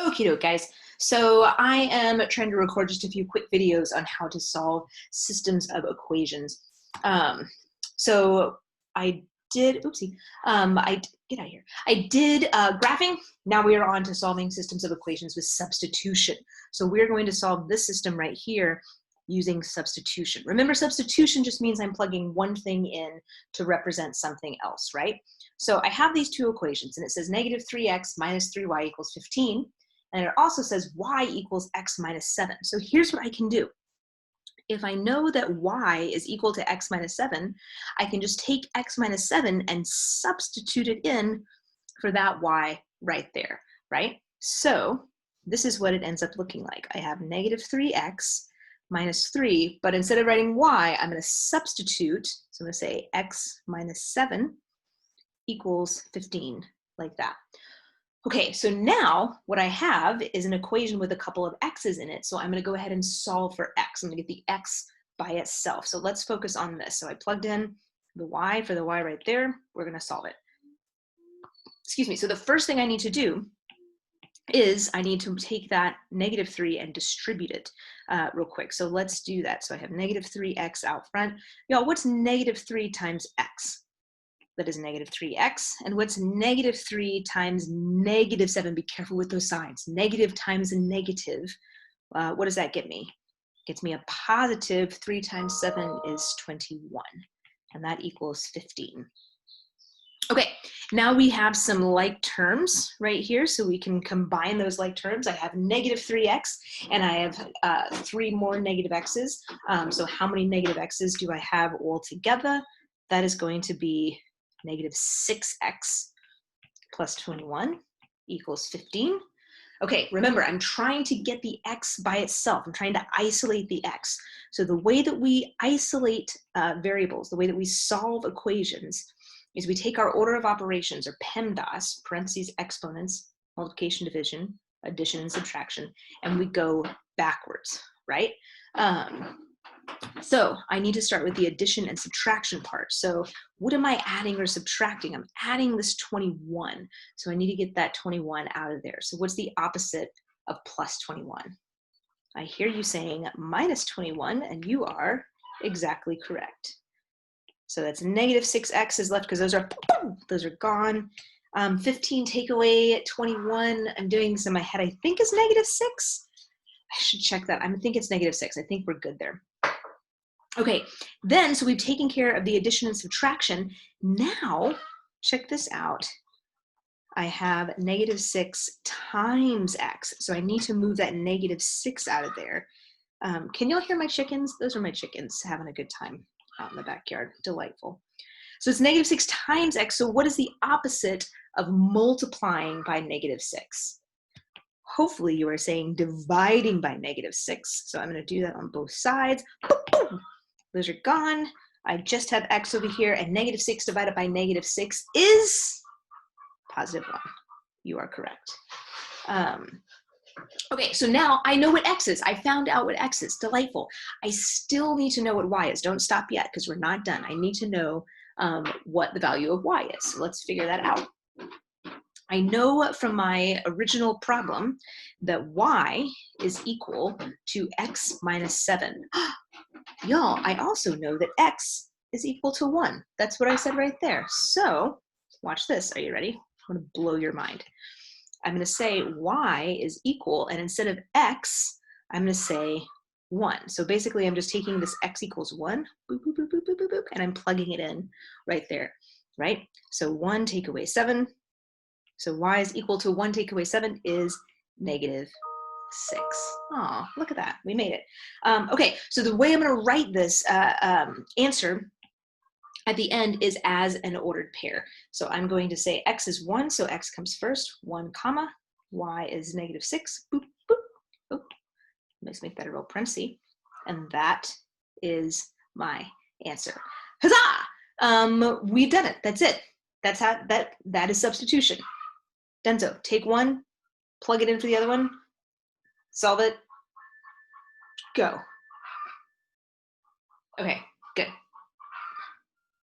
Okie doke, guys. So I am trying to record just a few quick videos on how to solve systems of equations. So I did, oopsie, get out of here. I did graphing. Now we are on to solving systems of equations with substitution. So we're going to solve this system right here using substitution. Remember, substitution just means I'm plugging one thing in to represent something else, right? So I have these two equations, and it says negative 3x minus 3y equals 15. And it also says y equals x minus 7. So here's what I can do. If I know that y is equal to x minus 7, I can just take x minus 7 and substitute it in for that y right there, right? So this is what it ends up looking like. I have negative 3x minus 3, but instead of writing y, I'm going to substitute. So I'm going to say x minus 7 equals 15, like that. Okay, so now what I have is an equation with a couple of x's in it. So I'm going to go ahead and solve for x. I'm going to get the x by itself. So let's focus on this. So I plugged in the y for the y right there. We're going to solve it. Excuse me. So the first thing I need to do is I need to take that negative 3 and distribute it real quick. So let's do that. So I have negative 3x out front. Y'all, what's negative 3 times x? That is negative 3x. And what's negative 3 times negative 7? Be careful with those signs. Negative times a negative. What does that get me? It gets me a positive. 3 times 7 is 21. And that equals 15. Okay, now we have some like terms right here, so we can combine those like terms. I have negative 3x, and I have 3 more negative x's. So how many negative x's do I have all together? That is going to be negative 6x plus 21 equals 15. Okay, remember, I'm trying to get the x by itself. I'm trying to isolate the x. So the way that we isolate variables, the way that we solve equations, is we take our order of operations, or PEMDAS, parentheses, exponents, multiplication, division, addition, and subtraction, and we go backwards, right? So I need to start with the addition and subtraction part. So what am I adding or subtracting? I'm adding this 21. So I need to get that 21 out of there. So what's the opposite of plus 21? I hear you saying minus 21, and you are exactly correct. So that's negative 6x is left because those are gone. 15 take away 21. I'm doing this in my head. I think is negative 6. I should check that. I think it's negative 6. I think we're good there. Okay, then, so we've taken care of the addition and subtraction. Now, check this out. I have negative 6 times x. So I need to move that negative 6 out of there. Can y'all hear my chickens? Those are my chickens having a good time out in the backyard. Delightful. So it's negative 6 times x. So what is the opposite of multiplying by negative 6? Hopefully you are saying dividing by negative 6. So I'm going to do that on both sides. Those are gone. I just have x over here, and negative 6 divided by negative 6 is positive 1. You are correct. Okay, so now I know what x is. I found out what x is. Delightful. I still need to know what y is. Don't stop yet, because we're not done. I need to know what the value of y is. So let's figure that out. I know from my original problem that y is equal to x minus 7. Y'all, I also know that x is equal to 1. That's what I said right there. So watch this. Are you ready? I'm going to blow your mind. I'm going to say y is equal, and instead of x, I'm going to say 1. So basically, I'm just taking this x equals 1, boop, boop, boop, boop, boop, boop, boop, and I'm plugging it in right there, right? So 1 take away 7. So y is equal to 1 take away 7 is negative 6. Oh, look at that. We made it. Okay, so the way I'm going to write this answer at the end is as an ordered pair. So I'm going to say x is 1, so x comes first, 1 comma, y is negative 6, boop, boop, boop. Let's make that a real parenthesis. And that is my answer. Huzzah! We've done it. That's it. That's how that is substitution. Denso, take one, plug it in for the other one, solve it, go. Okay.